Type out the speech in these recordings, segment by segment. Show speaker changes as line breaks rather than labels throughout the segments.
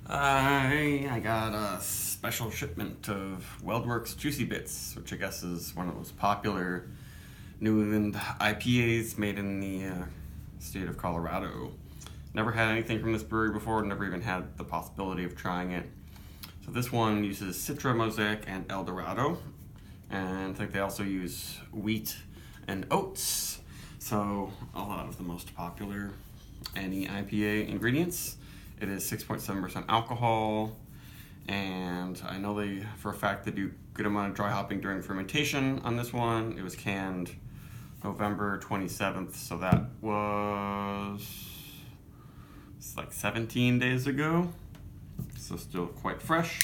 I got a special shipment of WeldWerks Juicy Bits, which I guess is one of those popular New England IPAs made in the state of Colorado. Never had anything from this brewery before, never even had the possibility of trying it. So this one uses Citra, Mosaic, and Eldorado. And I think they also use wheat and oats. So a lot of the most popular any IPA ingredients. It is 6.7% alcohol, and I know they, for a fact, they do good amount of dry hopping during fermentation on this one. It was canned November 27th, so that was like 17 days ago. So still quite fresh.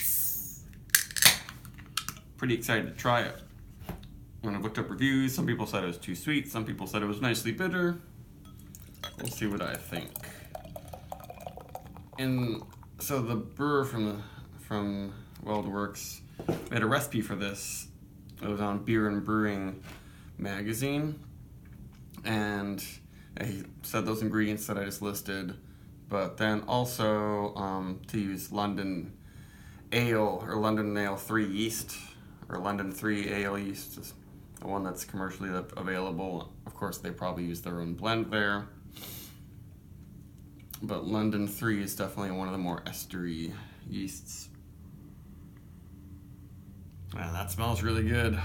Pretty excited to try it. When I looked up reviews, some people said it was too sweet, some people said it was nicely bitter. We'll see what I think. And so the brewer from WeldWerks made a recipe for this. It was on Beer and Brewing magazine, and he said those ingredients that I just listed, but then also to use London Ale or London Ale 3 yeast, or London 3 Ale yeast is the one that's commercially available. Of course, they probably use their own blend there. But London 3 is definitely one of the more estery yeasts. Man, that smells really good.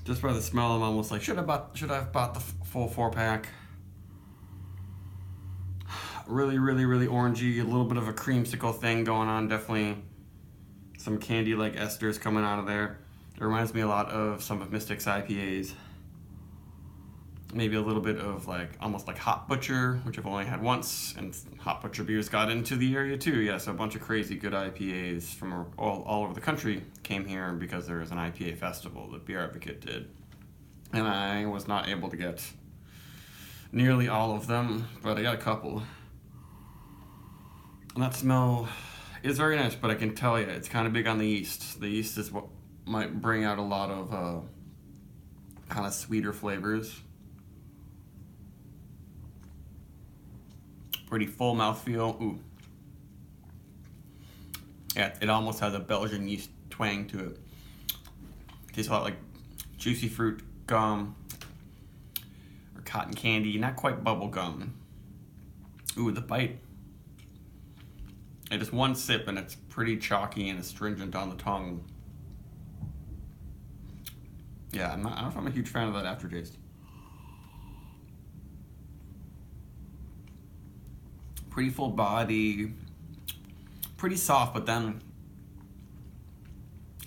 Just by the smell, I'm almost like, should I have bought the full 4-pack? Really, really, really orangey. A little bit of a creamsicle thing going on. Definitely some candy-like esters coming out of there. It reminds me a lot of some of Mystic's IPAs. Maybe a little bit of like, almost like Hot Butcher, which I've only had once, and Hot Butcher beers got into the area too. Yeah, so a bunch of crazy good IPAs from all over the country came here because there was an IPA festival that Beer Advocate did. And I was not able to get nearly all of them, but I got a couple. And that smell is very nice, but I can tell you, it's kind of big on the yeast. The yeast is what might bring out a lot of kind of sweeter flavors. Pretty full mouthfeel. Ooh. Yeah, it almost has a Belgian yeast twang to it. Tastes a lot like juicy fruit gum or cotton candy, not quite bubble gum. Ooh, the bite. Just one sip and it's pretty chalky and astringent on the tongue. Yeah, I don't know if I'm a huge fan of that aftertaste. Pretty full body, pretty soft, but then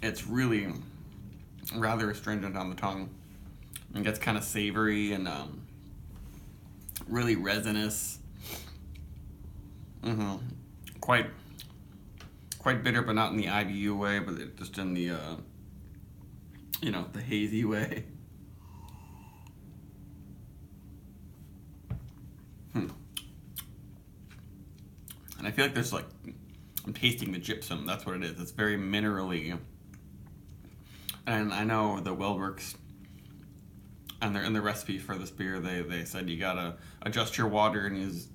it's really rather astringent on the tongue. It gets kind of savory and really resinous. Quite bitter, but not in the IBU way, but just in the the hazy way. And I feel like there's I'm tasting the gypsum. That's what it is. It's very minerally. And I know the WeldWerks, and in the recipe for this beer, they said you gotta adjust your water and use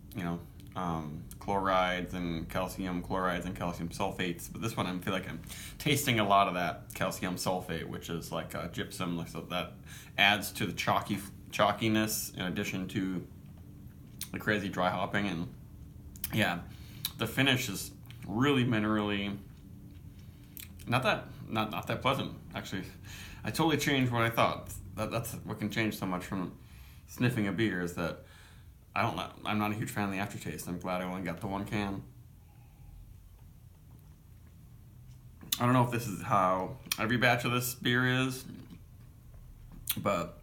chlorides and calcium sulfates. But this one, I feel like I'm tasting a lot of that calcium sulfate, which is like gypsum. So that adds to the chalkiness in addition to the crazy dry hopping. And yeah, the finish is really minerally. Not that pleasant, actually. I totally changed what I thought. That's what can change so much from sniffing a beer, is that I'm not a huge fan of the aftertaste. I'm glad I only got the one can. I don't know if this is how every batch of this beer is, but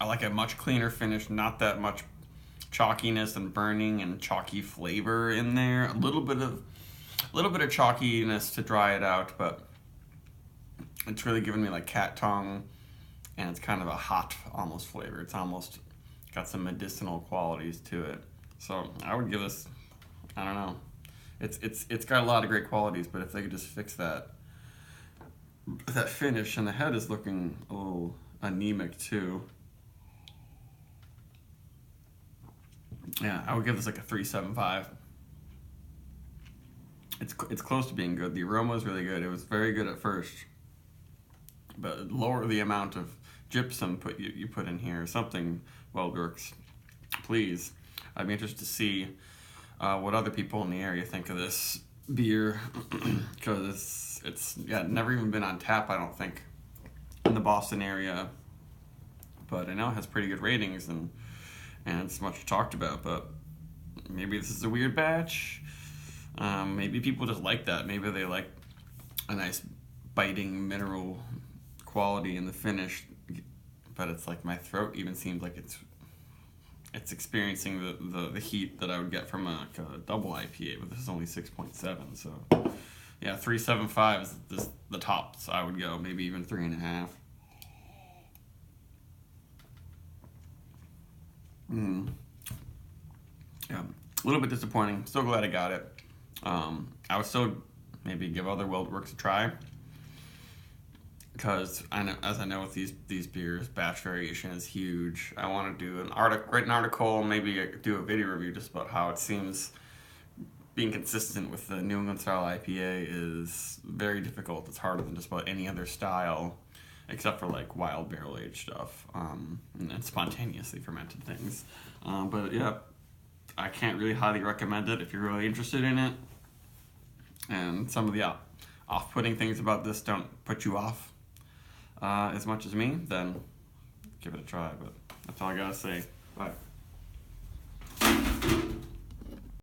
I like a much cleaner finish, not that much chalkiness and burning and chalky flavor in there. A little bit of chalkiness to dry it out, but it's really giving me like cat tongue, and it's kind of a hot almost flavor. It's almost got some medicinal qualities to it. So I would give this, I don't know. It's got a lot of great qualities, but if they could just fix that finish, and the head is looking a little anemic too. Yeah, I would give this like a 3.75. it's close to being good. The aroma is really good. It was very good at first, but lower the amount of gypsum you put in here. Something, WeldWerks, please. I'd be interested to see what other people in the area think of this beer, because it's never even been on tap, I don't think, in the Boston area. But I know it has pretty good ratings and it's much talked about. But maybe this is a weird batch. Maybe people just like that. Maybe they like a nice biting mineral quality in the finish. But it's like my throat even seems like it's experiencing the heat that I would get from a double IPA, but this is only 6.7. So yeah, 3.75 is the tops I would go. Maybe even 3.5. Yeah, a little bit disappointing. Still glad I got it. I would still maybe give other WeldWerks a try, because as I know with these beers, batch variation is huge. I want to do write an article, maybe do a video review just about how it seems being consistent with the New England style IPA is very difficult. It's harder than just about any other style, except for like wild barrel aged stuff and spontaneously fermented things. But yeah, I can't really highly recommend it if you're really interested in it. And some of the off-putting things about this don't put you off as much as me, then give it a try. But that's all I gotta say. Bye.